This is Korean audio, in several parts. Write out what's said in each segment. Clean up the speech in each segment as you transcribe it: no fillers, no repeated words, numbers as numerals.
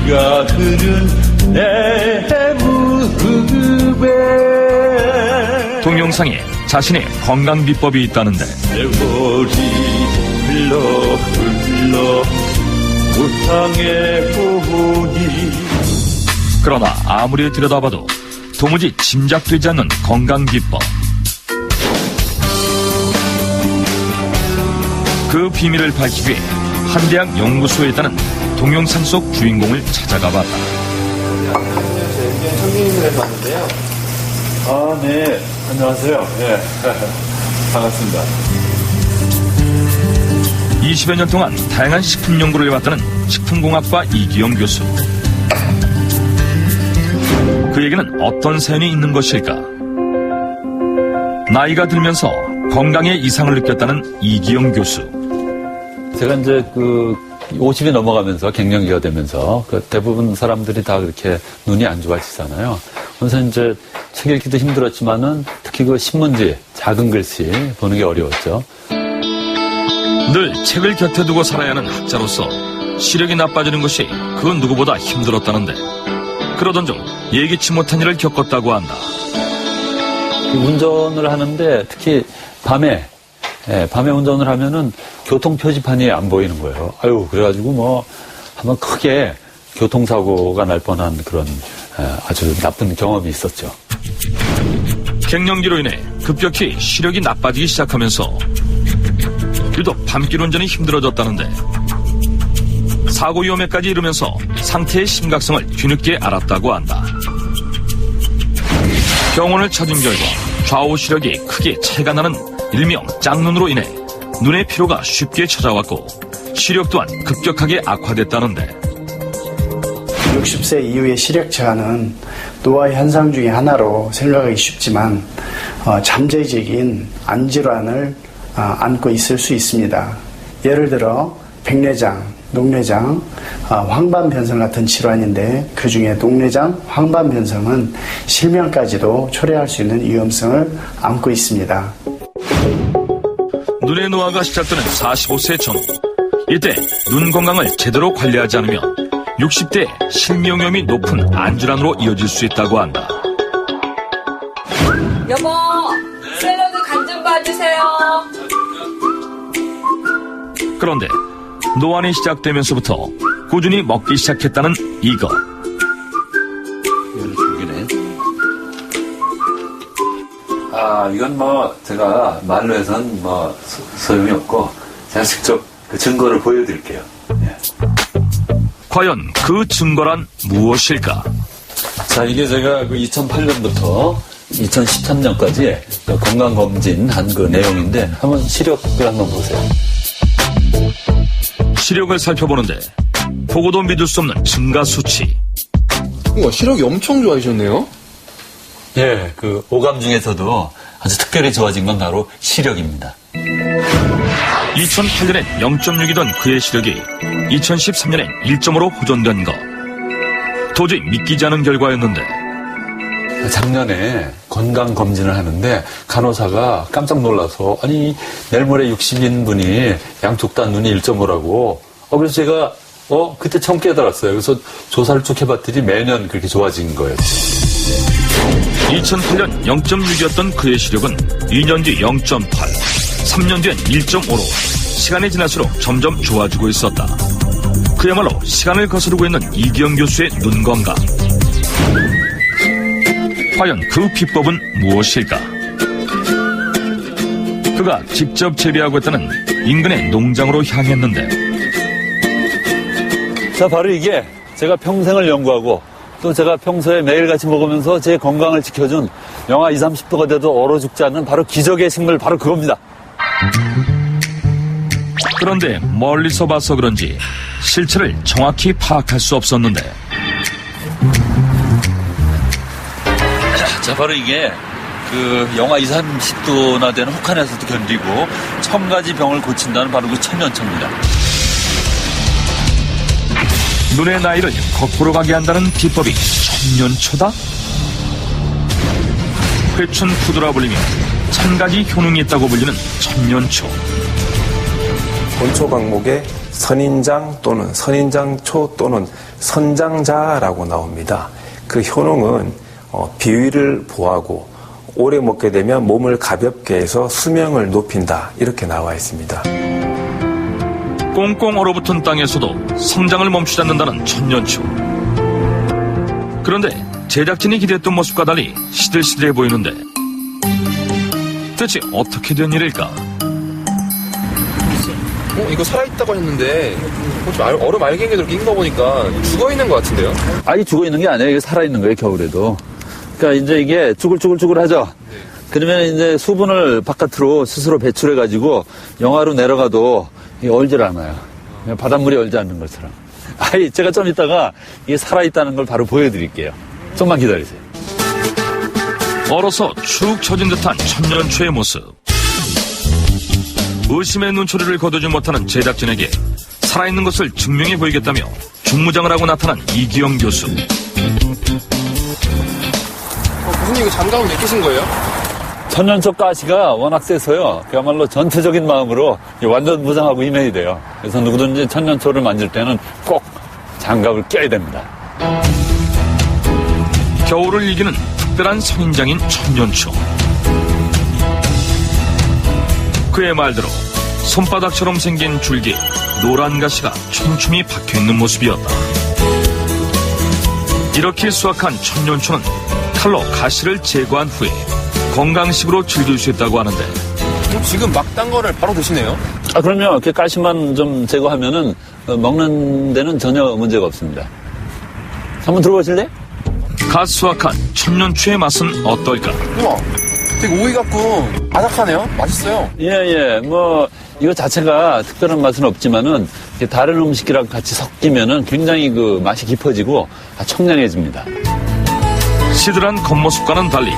네가 흐른 내 무릎에 동영상에 자신의 건강 비법이 있다는데 세월이 흘러 우상에 오니 그러나 아무리 들여다봐도 도무지 짐작되지 않는 건강 비법. 그 비밀을 밝히기 위해 한 대학 연구소에 있다는 동영상 속 주인공을 찾아가 봤다. 선생님을 봤는데요. 아, 네. 안녕하세요. 네. 반갑습니다. 20여 년 동안 다양한 식품 연구를 해왔다는 식품공학과 이기영 교수. 그에게는 어떤 사연이 있는 것일까? 나이가 들면서 건강에 이상을 느꼈다는 이기영 교수. 제가 이제 50이 넘어가면서 갱년기가 되면서 대부분 사람들이 다 그렇게 눈이 안 좋아지잖아요. 그래서 이제 책 읽기도 힘들었지만은 특히 신문지, 작은 글씨 보는 게 어려웠죠. 늘 책을 곁에 두고 살아야 하는 학자로서 시력이 나빠지는 것이 그 누구보다 힘들었다는데 그러던 중 예기치 못한 일을 겪었다고 한다. 운전을 하는데 특히 밤에 운전을 하면은 교통 표지판이 안 보이는 거예요. 그래가지고 한번 크게 교통사고가 날 뻔한 그런 아주 나쁜 경험이 있었죠. 갱년기로 인해 급격히 시력이 나빠지기 시작하면서 유독 밤길 운전이 힘들어졌다는데 사고 위험에까지 이르면서 상태의 심각성을 뒤늦게 알았다고 한다. 병원을 찾은 결과 좌우 시력이 크게 차이가 나는 일명 짝눈으로 인해 눈의 피로가 쉽게 찾아왔고 시력 또한 급격하게 악화됐다는데 60세 이후의 시력 저하는 노화 현상 중의 하나로 생각하기 쉽지만 잠재적인 안질환을 안고 있을 수 있습니다. 예를 들어 백내장, 녹내장, 황반변성 같은 질환인데 그중에 녹내장, 황반변성은 실명까지도 초래할 수 있는 위험성을 안고 있습니다. 눈의 노화가 시작되는 45세 전후 이때 눈 건강을 제대로 관리하지 않으면 60대에 실명 위험이 높은 안질환으로 이어질 수 있다고 한다. 여보, 샐러드 간 좀 봐주세요. 그런데 노안이 시작되면서부터 꾸준히 먹기 시작했다는 이것. 이건 제가 말로 해서는 소용이 없고 제가 직접 그 증거를 보여드릴게요. 네. 과연 그 증거란 무엇일까? 자, 이게 제가 2008년부터 2013년까지 건강검진한 그 내용인데 한번 시력을 한번 보세요. 시력을 살펴보는데 보고도 믿을 수 없는 증가 수치. 우와, 시력이 엄청 좋아지셨네요? 예, 오감 중에서도 아주 특별히 좋아진 건 바로 시력입니다. 2008년엔 0.6이던 그의 시력이 2013년엔 1.5로 호전된 것. 도저히 믿기지 않은 결과였는데 작년에 건강검진을 하는데 간호사가 깜짝 놀라서 내일 모레 60인 분이 양쪽 다 눈이 1.5라고 그래서 제가 그때 처음 깨달았어요. 그래서 조사를 쭉 해봤더니 매년 그렇게 좋아진 거예요. 2008년 0.6이었던 그의 시력은 2년 뒤 0.8, 3년 뒤엔 1.5로 시간이 지날수록 점점 좋아지고 있었다. 그야말로 시간을 거스르고 있는 이기영 교수의 눈 건강. 과연 그 비법은 무엇일까? 그가 직접 재배하고 있다는 인근의 농장으로 향했는데 자, 바로 이게 제가 평생을 연구하고 또 제가 평소에 매일같이 먹으면서 제 건강을 지켜준 영하 20, 30도가 돼도 얼어 죽지 않는 바로 기적의 식물 바로 그겁니다. 그런데 멀리서 봐서 그런지 실체를 정확히 파악할 수 없었는데 자, 바로 이게 영하 20, 30도나 되는 혹한에서도 견디고 1000가지 병을 고친다는 바로 그 천연초입니다. 눈의 나이를 거꾸로 가게 한다는 비법이 천년초다? 회춘 푸드라 불리며 1000가지 효능이 있다고 불리는 천년초. 본초 강목에 선인장 또는 선인장초 또는 선장자라고 나옵니다. 그 효능은 비위를 보하고 오래 먹게 되면 몸을 가볍게 해서 수명을 높인다 이렇게 나와 있습니다. 꽁꽁 얼어붙은 땅에서도 성장을 멈추지 않는다는 천년초. 그런데 제작진이 기대했던 모습과 달리 시들시들해 보이는데 대체 어떻게 된 일일까? 이거 살아있다고 하셨는데 얼음 알갱이가 이렇게 낀 거 보니까 죽어있는 것 같은데요? 아니, 죽어있는 게 아니에요. 이게 살아있는 거예요, 겨울에도. 그러니까 이제 이게 쭈글쭈글쭈글 하죠? 그러면 이제 수분을 바깥으로 스스로 배출해가지고 영하로 내려가도 이게 얼질 않아요. 그냥 바닷물이 얼지 않는 것처럼. 아니, 제가 좀 이따가 이게 살아있다는 걸 바로 보여드릴게요. 좀만 기다리세요. 얼어서 축 처진 듯한 천년초의 모습. 의심의 눈초리를 거두지 못하는 제작진에게 살아있는 것을 증명해 보이겠다며 중무장을 하고 나타난 이기영 교수. 교수님 이거 장갑을 왜 끼신 거예요? 천년초 가시가 워낙 세서요. 그야말로 전체적인 마음으로 완전 무장하고 임해야 돼요. 그래서 누구든지 천년초를 만질 때는 꼭 장갑을 껴야 됩니다. 겨울을 이기는 특별한 선인장인 천년초. 그의 말대로 손바닥처럼 생긴 줄기에 노란 가시가 촘촘히 박혀있는 모습이었다. 이렇게 수확한 천년초는 칼로 가시를 제거한 후에 건강식으로 즐길 수 있다고 하는데 지금 막 딴 거를 바로 드시네요? 아, 그럼요. 이렇게 가시만 좀 제거하면은 먹는 데는 전혀 문제가 없습니다. 한번 들어보실래요? 갓 수확한 천년초의 맛은 어떨까? 우와, 되게 오이 같고 아삭하네요? 맛있어요. 예. 이거 자체가 특별한 맛은 없지만은 다른 음식이랑 같이 섞이면은 굉장히 그 맛이 깊어지고 청량해집니다. 시들한 겉모습과는 달리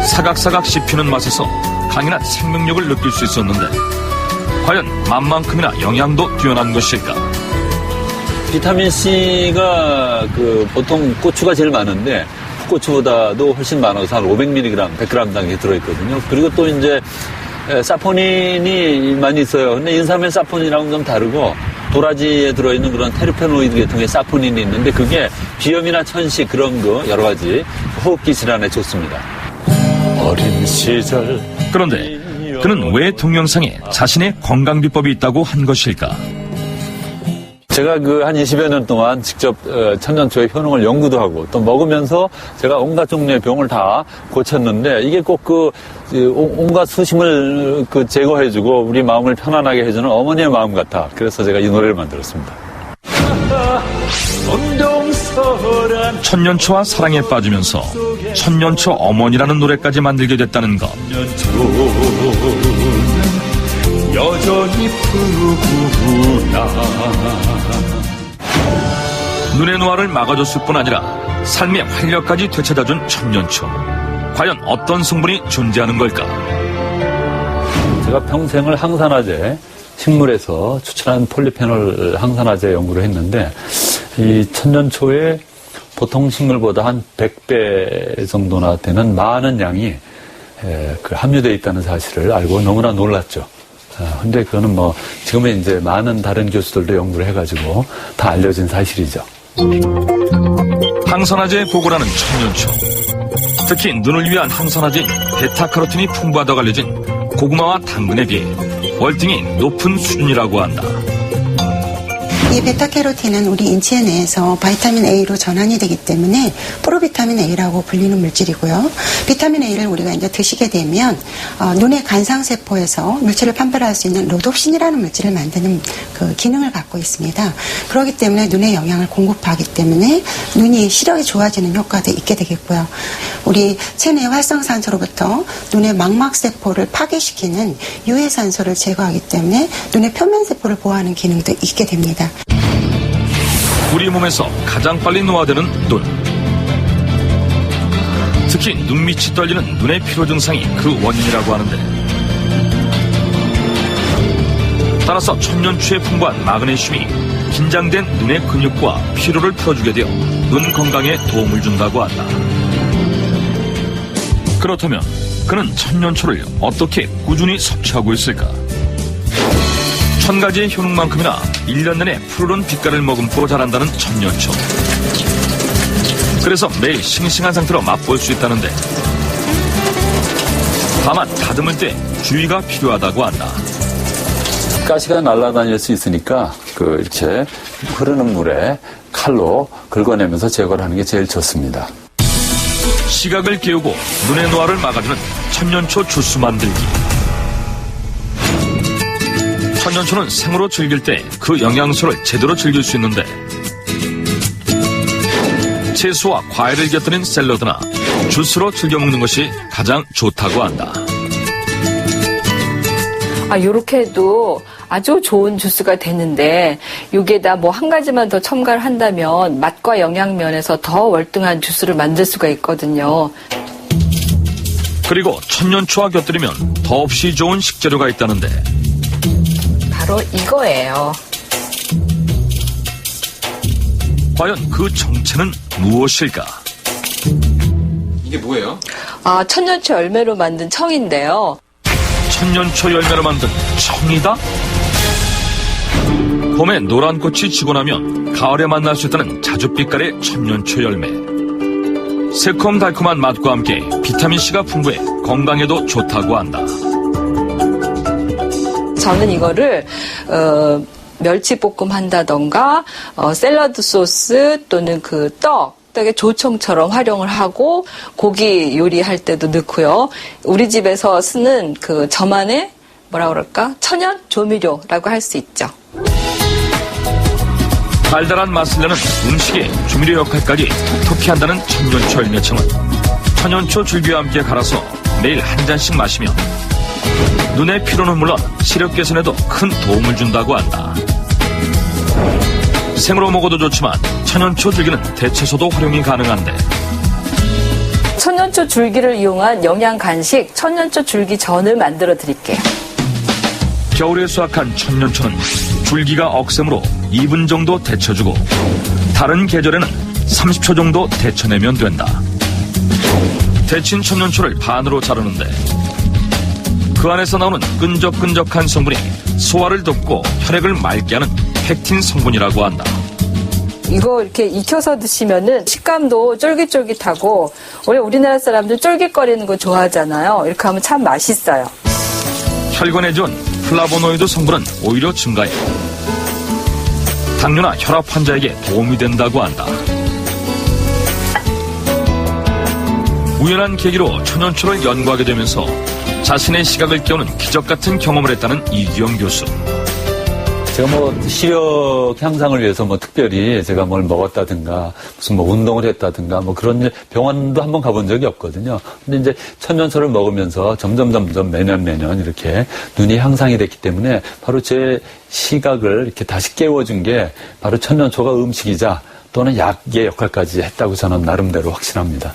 사각사각 씹히는 맛에서 강인한 생명력을 느낄 수 있었는데 과연 맛만큼이나 영양도 뛰어난 것일까? 비타민C가 보통 고추가 제일 많은데 풋고추보다도 훨씬 많아서 한 500mg, 100g당 들어있거든요. 그리고 또 이제 사포닌이 많이 있어요. 근데 인삼의 사포닌이랑은 좀 다르고 도라지에 들어있는 그런 테르페노이드 계통의 사포닌이 있는데 그게 비염이나 천식 그런 거 여러 가지 호흡기 질환에 좋습니다. 어린 시절. 그런데 그는 왜 동영상에 자신의 건강 비법이 있다고 한 것일까? 제가 한 20여 년 동안 직접 천년초의 효능을 연구도 하고 또 먹으면서 제가 온갖 종류의 병을 다 고쳤는데 이게 꼭 온갖 수심을 제거해주고 우리 마음을 편안하게 해주는 어머니의 마음 같아. 그래서 제가 이 노래를 만들었습니다. 천년초와 사랑에 빠지면서 천년초 어머니라는 노래까지 만들게 됐다는 것. 여전히 푸구나. 눈의 노화를 막아줬을 뿐 아니라 삶의 활력까지 되찾아준 천년초. 과연 어떤 성분이 존재하는 걸까? 제가 평생을 항산화제, 식물에서 추출한 폴리페놀 항산화제 연구를 했는데 이 천년초에 보통 식물보다 한 100배 정도나 되는 많은 양이 함유되어 있다는 사실을 알고 너무나 놀랐죠. 근데 그거는 지금은 이제 많은 다른 교수들도 연구를 해가지고 다 알려진 사실이죠. 항산화제에 보고라는 천년초. 특히 눈을 위한 항산화제인 베타카로틴이 풍부하다고 알려진 고구마와 당근에 비해 월등히 높은 수준이라고 한다. 이 베타캐로틴은 우리 인체 내에서 바이타민 A로 전환이 되기 때문에 프로비타민 A라고 불리는 물질이고요. 비타민 A를 우리가 이제 드시게 되면 눈의 간상세포에서 물질을 판별할 수 있는 로놉신이라는 물질을 만드는 그 기능을 갖고 있습니다. 그렇기 때문에 눈에 영양을 공급하기 때문에 눈이 시력이 좋아지는 효과도 있게 되겠고요. 우리 체내 활성산소로부터 눈의 망막세포를 파괴시키는 유해산소를 제거하기 때문에 눈의 표면세포를 보호하는 기능도 있게 됩니다. 우리 몸에서 가장 빨리 노화되는 눈. 특히 눈밑이 떨리는 눈의 피로 증상이 그 원인이라고 하는데 따라서 천년초에 풍부한 마그네슘이 긴장된 눈의 근육과 피로를 풀어주게 되어 눈 건강에 도움을 준다고 한다. 그렇다면 그는 천년초를 어떻게 꾸준히 섭취하고 있을까? 1000가지의 효능만큼이나 1년 내내 푸르른 빛깔을 머금고 자란다는 천년초. 그래서 매일 싱싱한 상태로 맛볼 수 있다는데, 다만 다듬을 때 주의가 필요하다고 한다. 가시가 날아다닐 수 있으니까 이렇게 흐르는 물에 칼로 긁어내면서 제거를 하는 게 제일 좋습니다. 시각을 깨우고 눈의 노화를 막아주는 천년초 주스 만들기. 천년초는 생으로 즐길 때 그 영양소를 제대로 즐길 수 있는데, 채소와 과일을 곁들인 샐러드나 주스로 즐겨 먹는 것이 가장 좋다고 한다. 요렇게 해도 아주 좋은 주스가 되는데, 여기에다 뭐 한 가지만 더 첨가를 한다면 맛과 영양 면에서 더 월등한 주스를 만들 수가 있거든요. 그리고 천년초와 곁들이면 더없이 좋은 식재료가 있다는데, 바로 이거예요. 과연 그 정체는 무엇일까? 이게 뭐예요? 천년초 열매로 만든 청인데요. 천년초 열매로 만든 청이다? 봄에 노란 꽃이 지고 나면 가을에 만날 수 있다는 자줏빛깔의 천년초 열매. 새콤달콤한 맛과 함께 비타민C가 풍부해 건강에도 좋다고 한다. 저는 이거를 멸치볶음 한다던가 샐러드 소스 또는 떡의 조청처럼 활용을 하고 고기 요리할 때도 넣고요. 우리 집에서 쓰는 저만의 천연 조미료라고 할 수 있죠. 달달한 맛을 내는 음식의 조미료 역할까지 톡톡히 한다는 천년초 열매청은 천년초 줄기와 함께 갈아서 매일 한 잔씩 마시면 눈의 피로는 물론 시력 개선에도 큰 도움을 준다고 한다. 생으로 먹어도 좋지만 천년초 줄기는 데쳐서도 활용이 가능한데, 천년초 줄기를 이용한 영양 간식 천년초 줄기전을 만들어 드릴게요. 겨울에 수확한 천년초는 줄기가 억샘으로 2분 정도 데쳐주고 다른 계절에는 30초 정도 데쳐내면 된다. 데친 천년초를 반으로 자르는데 그 안에서 나오는 끈적끈적한 성분이 소화를 돕고 혈액을 맑게 하는 팩틴 성분이라고 한다. 이거 이렇게 익혀서 드시면은 식감도 쫄깃쫄깃하고, 원래 우리나라 사람들 쫄깃거리는 거 좋아하잖아요. 이렇게 하면 참 맛있어요. 혈관에 좋은 플라보노이드 성분은 오히려 증가해 당뇨나 혈압 환자에게 도움이 된다고 한다. 우연한 계기로 천년초를 연구하게 되면서 자신의 시각을 깨우는 기적 같은 경험을 했다는 이기영 교수. 제가 시력 향상을 위해서 특별히 제가 뭘 먹었다든가 무슨 운동을 했다든가 그런 병원도 한번 가본 적이 없거든요. 근데 이제 천년초를 먹으면서 점점 매년 이렇게 눈이 향상이 됐기 때문에 바로 제 시각을 이렇게 다시 깨워준 게 바로 천년초가 음식이자 또는 약의 역할까지 했다고 저는 나름대로 확신합니다.